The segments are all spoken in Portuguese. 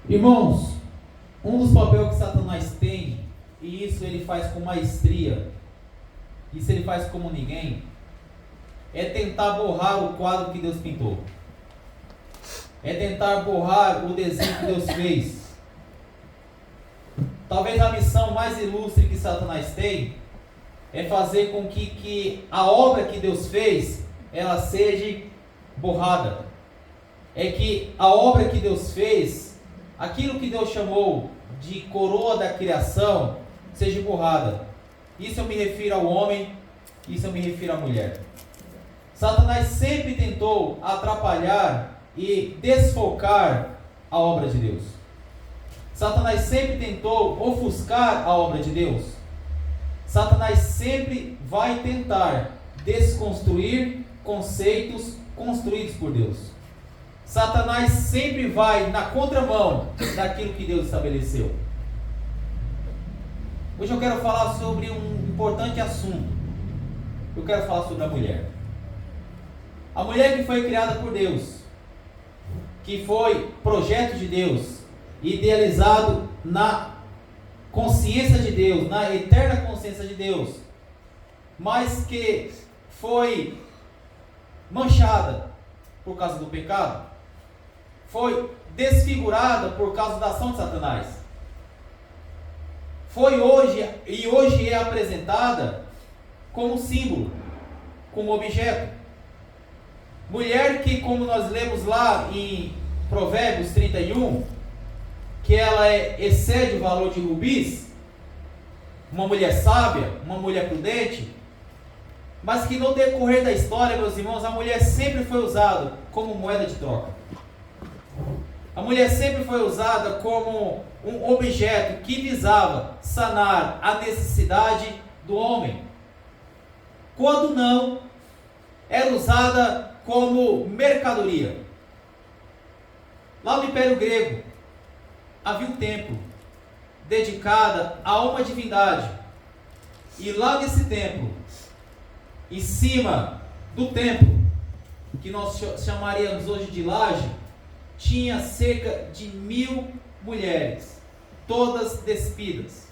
Irmãos, um dos papéis que Satanás tem, e isso ele faz com maestria, isso ele faz como ninguém, é tentar borrar o quadro que Deus pintou. É tentar borrar o desenho que Deus fez. Talvez a missão mais ilustre que Satanás tem é fazer com que a obra que Deus fez, ela seja borrada. É que a obra que Deus fez, aquilo que Deus chamou de coroa da criação, seja borrada. Isso eu me refiro ao homem, isso eu me refiro à mulher. Satanás sempre tentou atrapalhar e desfocar a obra de Deus. Satanás sempre tentou ofuscar a obra de Deus. Satanás sempre vai tentar desconstruir conceitos construídos por Deus. Satanás sempre vai na contramão daquilo que Deus estabeleceu. Hoje eu quero falar sobre um importante assunto. Eu quero falar sobre a mulher. A mulher que foi criada por Deus, que foi projeto de Deus, idealizado na consciência de Deus, na eterna consciência de Deus, mas que foi manchada por causa do pecado, foi desfigurada por causa da ação de Satanás. Foi hoje é apresentada como símbolo, como objeto. Mulher que, como nós lemos lá em Provérbios 31, que ela excede o valor de rubis, uma mulher sábia, uma mulher prudente, mas que no decorrer da história, meus irmãos, a mulher sempre foi usada como moeda de troca. A mulher sempre foi usada como um objeto que visava sanar a necessidade do homem. Quando não, era usada como mercadoria. Lá no Império Grego, havia um templo dedicado a uma divindade. E lá nesse templo, em cima do templo, que nós chamaríamos hoje de laje, tinha cerca de 1000 mulheres, todas despidas,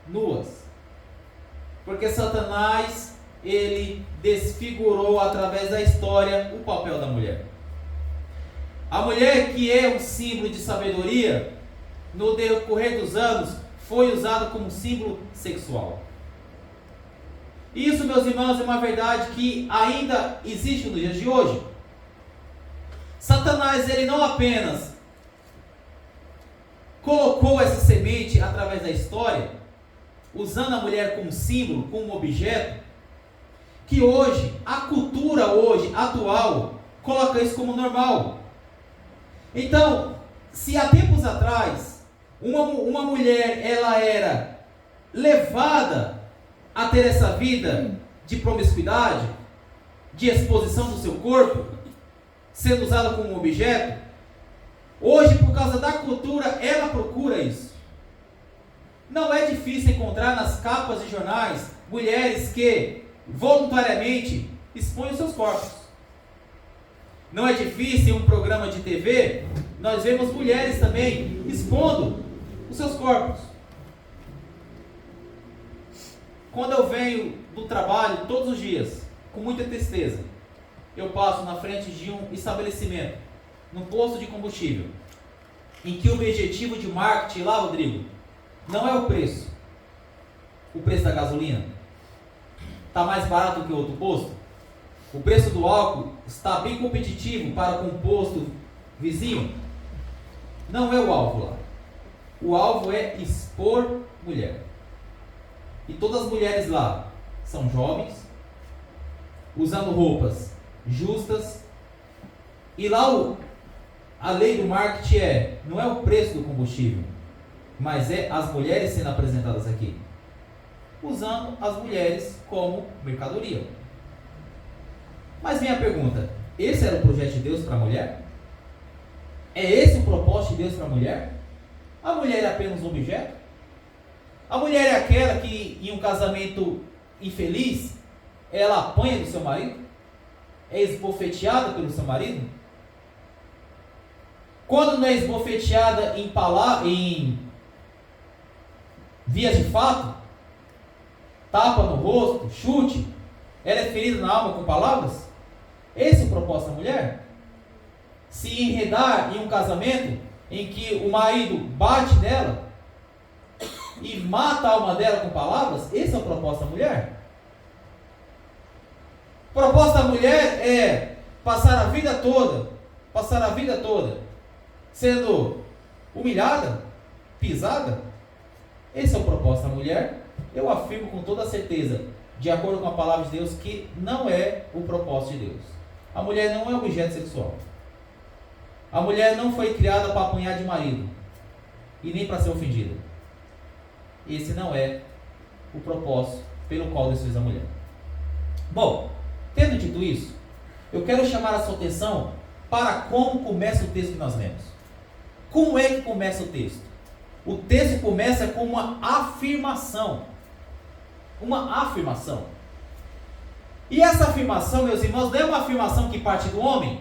nuas. Porque Satanás, ele desfigurou através da história o papel da mulher. A mulher, que é um símbolo de sabedoria, no decorrer dos anos, foi usada como símbolo sexual. Isso, meus irmãos, é uma verdade que ainda existe nos dias de hoje. Satanás, ele não apenas colocou essa semente através da história, usando a mulher como símbolo, como objeto, que hoje, a cultura hoje, atual, coloca isso como normal. Então, se há tempos atrás, uma mulher, ela era levada a ter essa vida de promiscuidade, de exposição do seu corpo, sendo usada como objeto, hoje, por causa da cultura, ela procura isso. Não é difícil encontrar nas capas de jornais mulheres que voluntariamente expõem os seus corpos. Não é difícil em um programa de TV, nós vemos mulheres também expondo os seus corpos. Quando eu venho do trabalho todos os dias, com muita tristeza, eu passo na frente de um estabelecimento, num posto de combustível, em que o objetivo de marketing lá, Rodrigo, não é o preço da gasolina está mais barato que outro posto, o preço do álcool está bem competitivo para com o posto vizinho, não é o alvo lá. O alvo é expor mulher. E todas as mulheres lá são jovens, usando roupas justas, e lá a lei do marketing não é o preço do combustível, mas é as mulheres sendo apresentadas aqui, usando as mulheres como mercadoria. Mas vem a pergunta, esse era o projeto de Deus para a mulher? É esse o propósito de Deus para a mulher? A mulher é apenas um objeto? A mulher é aquela que, em um casamento infeliz, ela apanha do seu marido? É esbofeteada pelo seu marido? quando não é esbofeteada em vias de fato, tapa no rosto, chute, ela é ferida na alma com palavras? Esse é o propósito da mulher? Se enredar em um casamento em que o marido bate nela e mata a alma dela com palavras, esse é o propósito da mulher? O propósito da mulher é passar a vida toda sendo humilhada, pisada? Esse é o propósito da mulher? Eu afirmo com toda certeza, de acordo com a palavra de Deus, que não é o propósito de Deus. A mulher não é objeto sexual. A mulher não foi criada para apanhar de marido e nem para ser ofendida. Esse não é o propósito pelo qual Deus fez a mulher. Bom, tendo dito isso, eu quero chamar a sua atenção para como começa o texto que nós lemos. Como é que começa o texto? O texto começa com uma afirmação. Uma afirmação. E essa afirmação, meus irmãos, não é uma afirmação que parte do homem.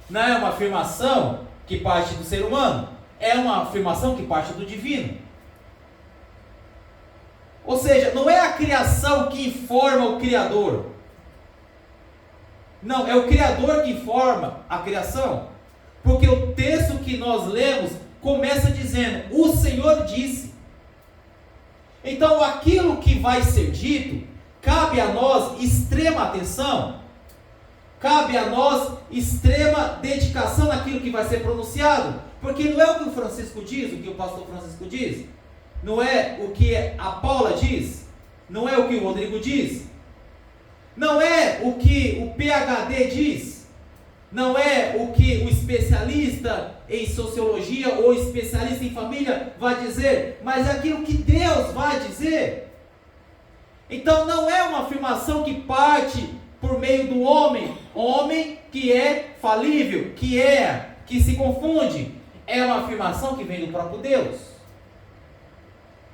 Não é uma afirmação que parte do ser humano. É uma afirmação que parte do divino. Ou seja, não é a criação que informa o Criador. Não, é o Criador que informa a criação. Porque o texto que nós lemos começa dizendo: o Senhor disse. Então, aquilo que vai ser dito, cabe a nós extrema atenção, cabe a nós extrema dedicação naquilo que vai ser pronunciado, porque não é o que o Francisco diz, o que o pastor Francisco diz, não é o que a Paula diz, não é o que o Rodrigo diz, não é o que o PhD diz, não é o que o especialista em sociologia ou especialista em família vai dizer, mas é aquilo que Deus vai dizer. Então não é uma afirmação que parte por meio do homem que é falível, que se confunde. É uma afirmação que vem do próprio Deus.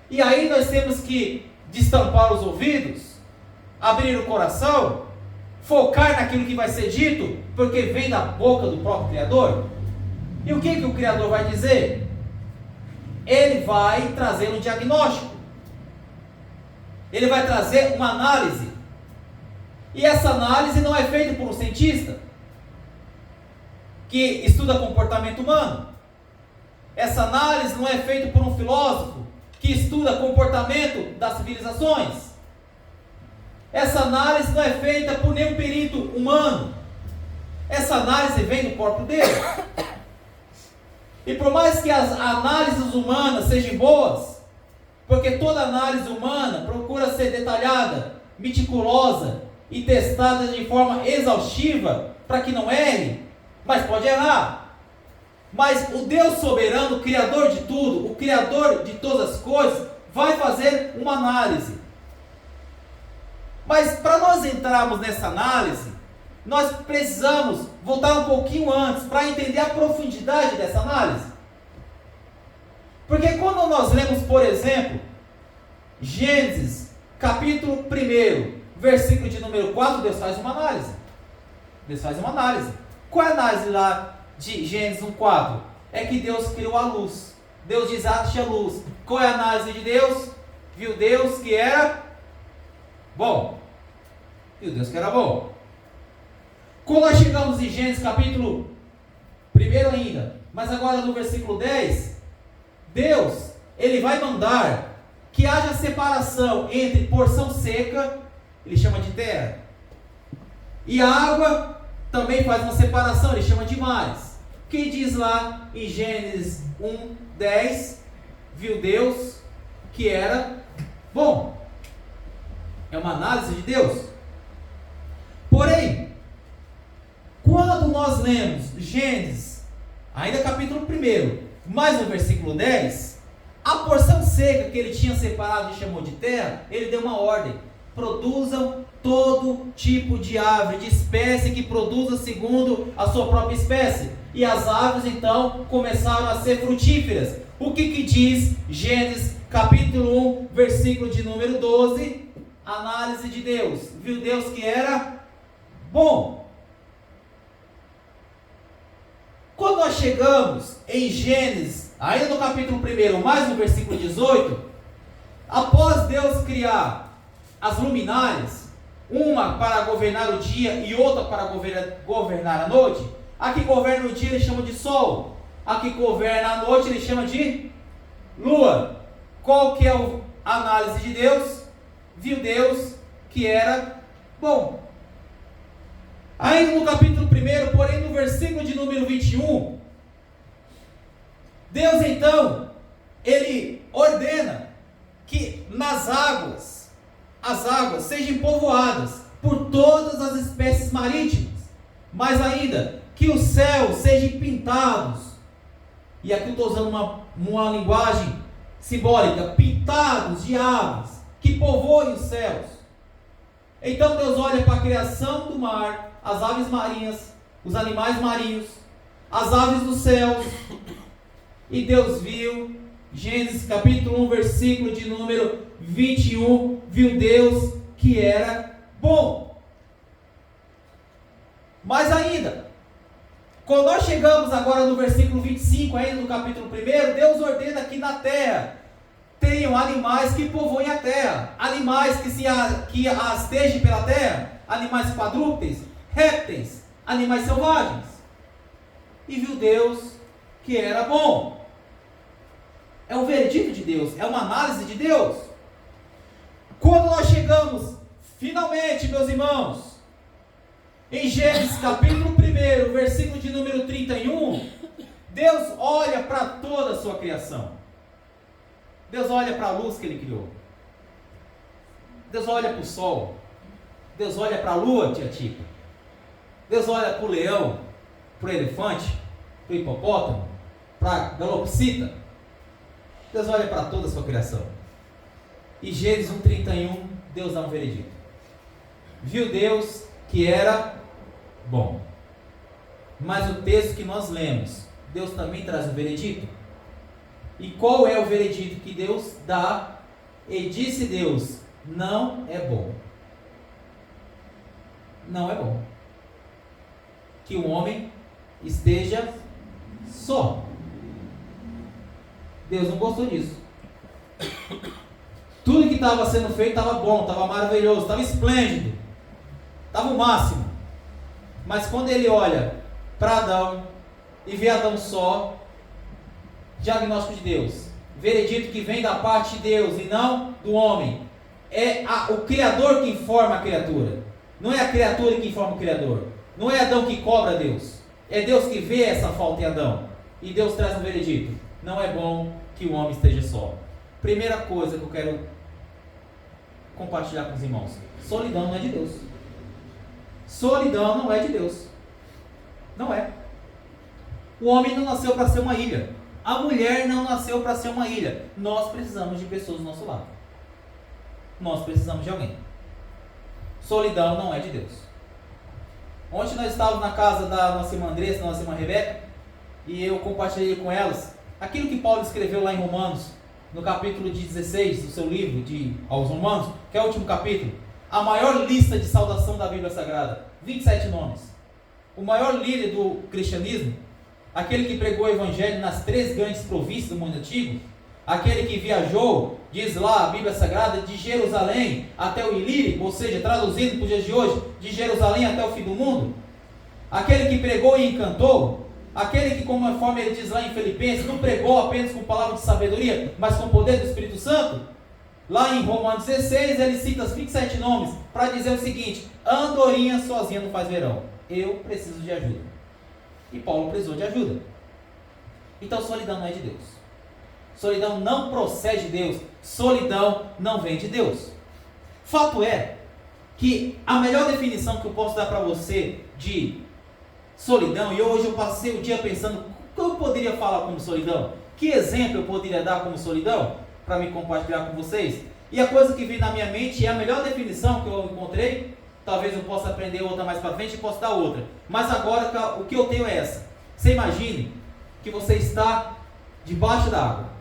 E aí nós temos que destampar os ouvidos, abrir o coração, focar naquilo que vai ser dito, porque vem da boca do próprio Criador. E o que o Criador vai dizer? Ele vai trazer um diagnóstico. Ele vai trazer uma análise. E essa análise não é feita por um cientista que estuda comportamento humano. Essa análise não é feita por um filósofo que estuda comportamento das civilizações. Essa análise não é feita por nenhum perito humano. Essa análise vem do próprio Deus. E por mais que as análises humanas sejam boas, porque toda análise humana procura ser detalhada, meticulosa e testada de forma exaustiva para que não erre, mas pode errar. Mas o Deus soberano, o Criador de tudo, o Criador de todas as coisas, vai fazer uma análise. Mas para nós entrarmos nessa análise, nós precisamos voltar um pouquinho antes para entender a profundidade dessa análise. Porque quando nós lemos, por exemplo, Gênesis, capítulo 1, versículo de número 4, Deus faz uma análise. Deus faz uma análise. Qual é a análise lá de Gênesis 1:4? É que Deus criou a luz. Deus diz: haja luz. Qual é a análise de Deus? Viu Deus que era bom. Viu Deus que era bom. Quando nós chegamos em Gênesis capítulo 1 ainda, mas agora no versículo 10, Deus, Ele vai mandar que haja separação entre porção seca, Ele chama de terra, e a água também faz uma separação, Ele chama de mares. Que diz lá em Gênesis 1:10, viu Deus que era bom. É uma análise de Deus. Porém, quando nós lemos Gênesis, ainda capítulo 1, mais no versículo 10, a porção seca que ele tinha separado e chamou de terra, ele deu uma ordem: produzam todo tipo de árvore, de espécie que produza segundo a sua própria espécie. E as árvores então começaram a ser frutíferas. O que diz Gênesis capítulo 1, versículo de número 12? Análise de Deus. Viu Deus que era bom. Quando nós chegamos em Gênesis, ainda no capítulo 1, mais no versículo 18, após Deus criar as luminárias, uma para governar o dia e outra para governar a noite, a que governa o dia ele chama de sol, a que governa a noite ele chama de lua. Qual que é a análise de Deus? Viu Deus que era bom. Ainda no capítulo 1, porém no versículo de número 21, Deus então, ele ordena que nas águas, as águas sejam povoadas por todas as espécies marítimas, mas ainda, que os céus sejam pintados, e aqui eu estou usando uma linguagem simbólica, pintados de aves, que povoem os céus. Então Deus olha para a criação do mar, as aves marinhas, os animais marinhos, as aves dos céus, e Deus viu, Gênesis capítulo 1, versículo de número 21, viu Deus que era bom. Mas ainda, quando nós chegamos agora no versículo 25, ainda no capítulo 1, Deus ordena que na terra tenham animais que povoem a terra, animais que astejam pela terra, animais quadrúpedes, répteis, animais selvagens. E viu Deus que era bom. É um veredito de Deus, é uma análise de Deus. Quando nós chegamos, finalmente, meus irmãos, em Gênesis capítulo 1, versículo de número 31, Deus olha para toda a sua criação. Deus olha para a luz que Ele criou. Deus olha para o sol. Deus olha para a lua, tia Tica. Deus olha para o leão, para o elefante, para o hipopótamo, para a galopsita. Deus olha para toda a sua criação. E Gênesis 1:31, Deus dá um veredito. Viu Deus que era bom. Mas o texto que nós lemos, Deus também traz um veredito. E qual é o veredito que Deus dá? E disse Deus, não é bom. Não é bom que o homem esteja só. Deus não gostou disso. Tudo que estava sendo feito estava bom, estava maravilhoso, estava esplêndido, estava o máximo. Mas quando ele olha para Adão e vê Adão só, diagnóstico de Deus, veredito que vem da parte de Deus e não do homem. É o Criador que informa a criatura. Não é a criatura que informa o Criador. Não é Adão que cobra Deus. É Deus que vê essa falta em Adão. E Deus traz um veredito. Não é bom que o homem esteja só. Primeira coisa que eu quero compartilhar com os irmãos. Solidão não é de Deus. Solidão não é de Deus. Não é. O homem não nasceu para ser uma ilha. A mulher não nasceu para ser uma ilha. Nós precisamos de pessoas do nosso lado. Nós precisamos de alguém. Solidão não é de Deus. Ontem nós estávamos na casa da nossa irmã Andressa, da nossa irmã Rebeca, e eu compartilhei com elas aquilo que Paulo escreveu lá em Romanos, no capítulo 16 do seu livro aos Romanos, que é o último capítulo, a maior lista de saudação da Bíblia Sagrada, 27 nomes. O maior líder do cristianismo, aquele que pregou o evangelho nas 3 grandes províncias do mundo antigo, aquele que viajou, diz lá a Bíblia Sagrada, de Jerusalém até o Ilírico, ou seja, traduzindo para os dias de hoje, de Jerusalém até o fim do mundo, aquele que pregou e encantou, aquele que, conforme ele diz lá em Filipenses, não pregou apenas com palavras de sabedoria, mas com o poder do Espírito Santo. Lá em Romanos 16, ele cita os 27 nomes, para dizer o seguinte: andorinha sozinha não faz verão, eu preciso de ajuda. E Paulo precisou de ajuda. Então solidão não é de Deus. Solidão não procede de Deus. Solidão não vem de Deus. Fato é que a melhor definição que eu posso dar para você de solidão, e hoje eu passei o dia pensando o que eu poderia falar como solidão, que exemplo eu poderia dar como solidão, para me compartilhar com vocês. E a coisa que veio na minha mente é a melhor definição que eu encontrei. Talvez eu possa aprender outra mais para frente e possa dar outra. Mas agora o que eu tenho é essa. Você imagine que você está debaixo da água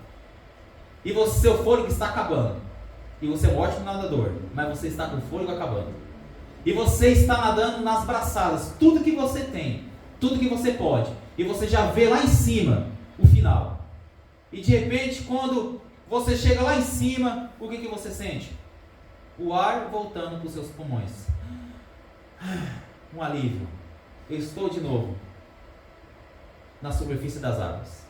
e seu fôlego está acabando. E você é um ótimo nadador, mas você está com o fôlego acabando. E você está nadando nas braçadas. Tudo que você tem, tudo que você pode, e você já vê lá em cima o final. E de repente, quando você chega lá em cima, o que você sente? O ar voltando para os seus pulmões. Um alívio. Eu estou de novo na superfície das águas.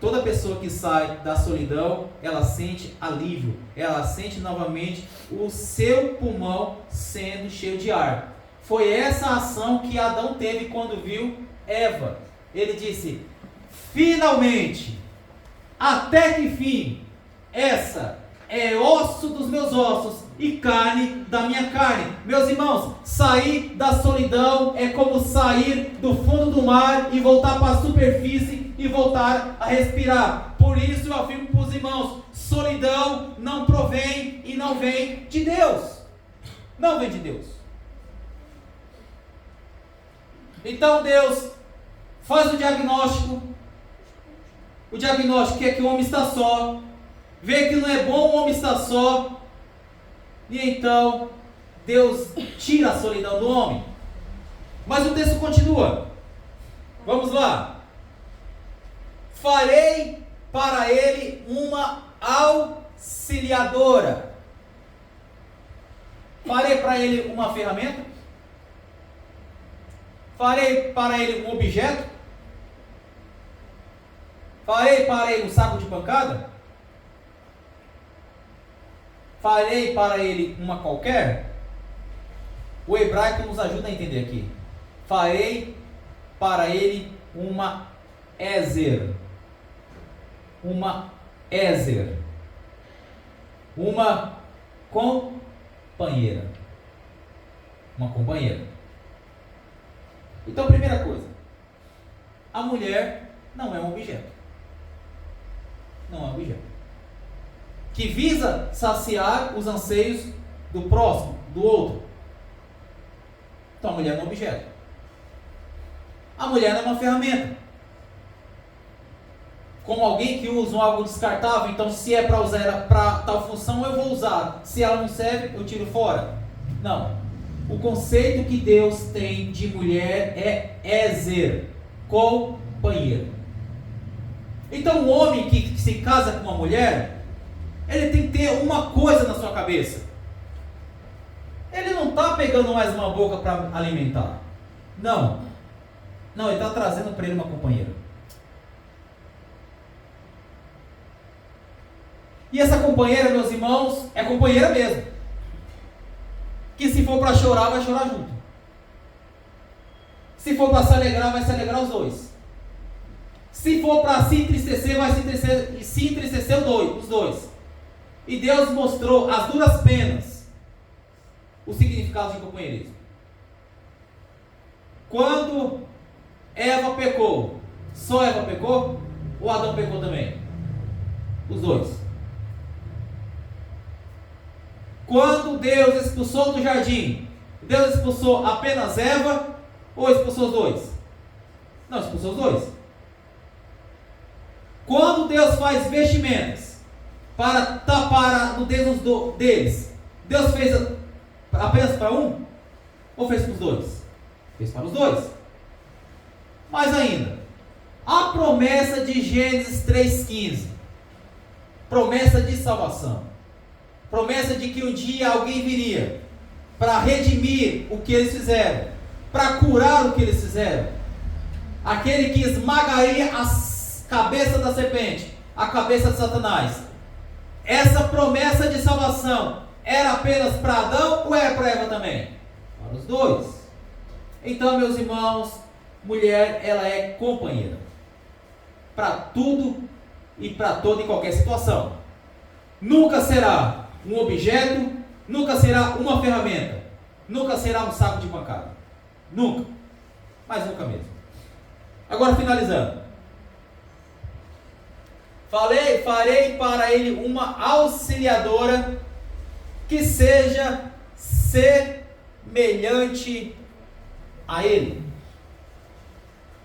Toda pessoa que sai da solidão, ela sente alívio. Ela sente novamente o seu pulmão sendo cheio de ar. Foi essa ação que Adão teve quando viu Eva. Ele disse: finalmente, até que fim, essa é osso dos meus ossos e carne da minha carne. Meus irmãos, sair da solidão é como sair do fundo do mar e voltar para a superfície e voltar a respirar. Por isso eu afirmo para os irmãos, solidão não provém e não vem de Deus. Não vem de Deus. Então Deus faz o diagnóstico. O diagnóstico é que o homem está só. Vê que não é bom o homem estar só. E então Deus tira a solidão do homem. Mas o texto continua. Vamos lá. Farei para ele uma auxiliadora. Farei para ele uma ferramenta? Farei para ele um objeto? Farei para ele um saco de pancada? Farei para ele uma qualquer? O hebraico nos ajuda a entender aqui. Farei para ele uma ézer. Uma ézer. Uma companheira. Uma companheira. Então, primeira coisa. A mulher não é um objeto. Não é um objeto. Que visa saciar os anseios do próximo, do outro. Então a mulher não é um objeto. A mulher não é uma ferramenta. Como alguém que usa algo descartável, então se é para usar para tal função, eu vou usar. Se ela não serve, eu tiro fora. Não. O conceito que Deus tem de mulher é ézer, companheiro. Então o homem que se casa com uma mulher, ele tem que ter uma coisa na sua cabeça. Ele não está pegando mais uma boca para alimentar. Não. Não, ele está trazendo para ele uma companheira. E essa companheira, meus irmãos, é companheira mesmo. Que se for para chorar, vai chorar junto. Se for para se alegrar, vai se alegrar os dois. Se for para se entristecer, vai se entristecer os dois. E Deus mostrou às duras penas o significado de companheirismo. Quando Eva pecou, só Eva pecou? Ou Adão pecou também? Os dois. Quando Deus expulsou do jardim, Deus expulsou apenas Eva ou expulsou os dois? Não, expulsou os dois. Quando Deus faz vestimentas para tapar a nudez deles, Deus fez apenas para um? Ou fez para os dois? Fez para os dois. Mais ainda, a promessa de Gênesis 3,15, promessa de salvação, promessa de que um dia alguém viria para redimir o que eles fizeram, para curar o que eles fizeram, aquele que esmagaria a cabeça da serpente, a cabeça de Satanás. Essa promessa de salvação era apenas para Adão ou era para Eva também? Para os dois. Então, meus irmãos, mulher, ela é companheira para tudo e para toda e qualquer situação. Nunca será um objeto, nunca será uma ferramenta, nunca será um saco de pancada. Nunca. Mas nunca mesmo. Agora, finalizando. Farei para ele uma auxiliadora que seja semelhante a ele.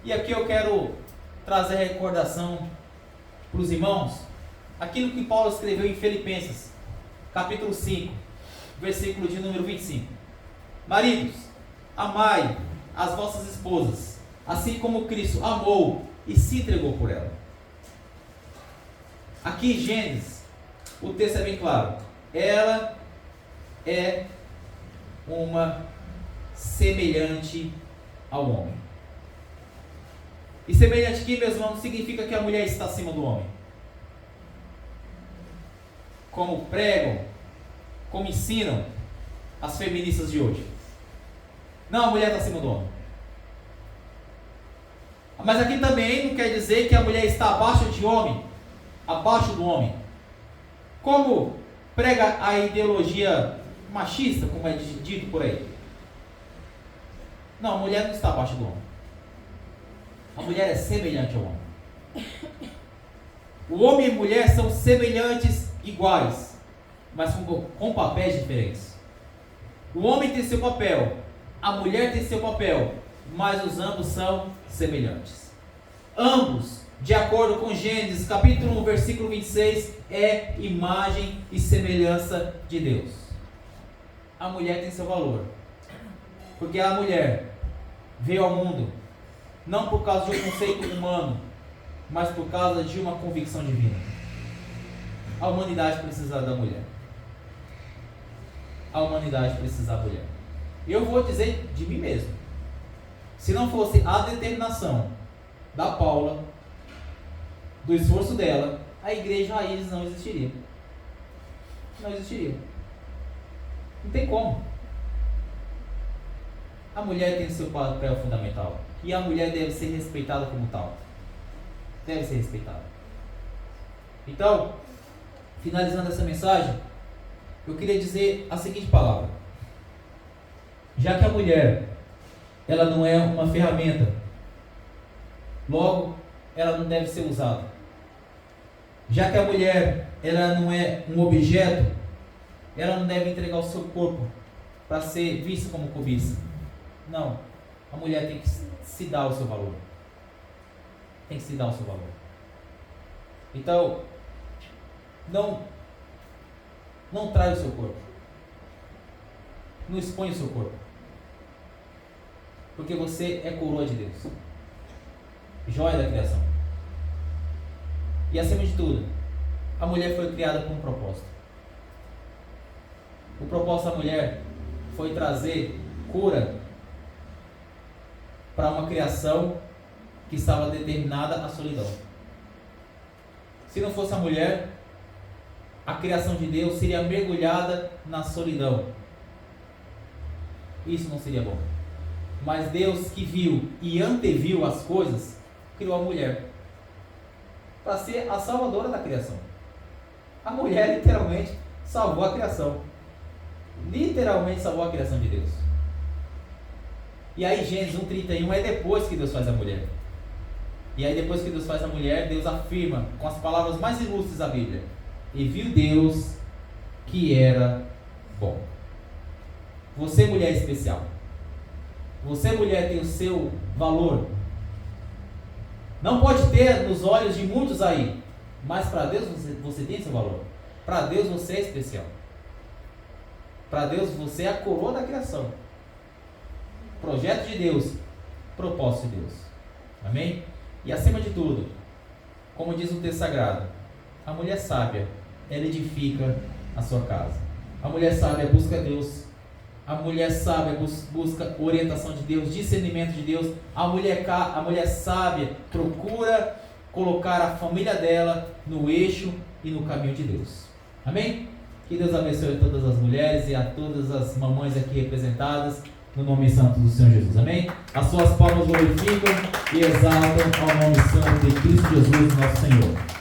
E aqui eu quero trazer a recordação para os irmãos, aquilo que Paulo escreveu em Filipenses, capítulo 5, versículo de número 25. Maridos, amai as vossas esposas, assim como Cristo amou e se entregou por ela. Aqui em Gênesis, o texto é bem claro. Ela é uma semelhante ao homem. E semelhante aqui, meus irmãos, significa que a mulher está acima do homem. Como pregam, como ensinam as feministas de hoje. Não, a mulher está acima do homem. Mas aqui também não quer dizer que a mulher está abaixo de homem, abaixo do homem. Como prega a ideologia machista, como é dito por aí. Não, a mulher não está abaixo do homem. A mulher é semelhante ao homem. O homem e a mulher são semelhantes, iguais, mas com papéis diferentes. O homem tem seu papel, a mulher tem seu papel, mas os ambos são semelhantes. Ambos, de acordo com Gênesis capítulo 1, versículo 26, é imagem e semelhança de Deus. A mulher tem seu valor, porque a mulher veio ao mundo não por causa de um conceito humano, mas por causa de uma convicção divina. A humanidade precisa da mulher. A humanidade precisa da mulher. Eu vou dizer de mim mesmo. Se não fosse a determinação da Paula, do esforço dela, a igreja raiz não existiria. Não existiria. Não tem como. A mulher tem o seu papel fundamental. E a mulher deve ser respeitada como tal. Deve ser respeitada. Então, finalizando essa mensagem, eu queria dizer a seguinte palavra. Já que a mulher, ela não é uma ferramenta, logo, ela não deve ser usada. Já que a mulher, ela não é um objeto, ela não deve entregar o seu corpo para ser vista como cobiça. Não, a mulher tem que se dar o seu valor. Tem que se dar o seu valor. Então, não trai o seu corpo. Não expõe o seu corpo. Porque você é coroa de Deus. Joia da criação. E acima de tudo, a mulher foi criada com um propósito. O propósito da mulher foi trazer cura para uma criação que estava determinada à solidão. Se não fosse a mulher, a criação de Deus seria mergulhada na solidão. Isso não seria bom. Mas Deus, que viu e anteviu as coisas, criou a mulher para ser a salvadora da criação. A mulher literalmente salvou a criação. Literalmente salvou a criação de Deus. E aí Gênesis 1:31 é depois que Deus faz a mulher. E aí depois que Deus faz a mulher, Deus afirma com as palavras mais ilustres da Bíblia: e viu Deus que era bom. Você, mulher, é especial. Você, mulher, tem o seu valor. Não pode ter nos olhos de muitos aí, mas para Deus você tem seu valor. Para Deus você é especial. Para Deus você é a coroa da criação. Projeto de Deus, propósito de Deus. Amém? E acima de tudo, como diz o texto sagrado, a mulher sábia, ela edifica a sua casa. A mulher sábia busca Deus. A mulher sábia busca orientação de Deus, discernimento de Deus. A mulher sábia procura colocar a família dela no eixo e no caminho de Deus. Amém? Que Deus abençoe a todas as mulheres e a todas as mamães aqui representadas, no nome santo do Senhor Jesus. Amém? As suas palmas glorificam e exaltam ao nome santo de Cristo Jesus, nosso Senhor.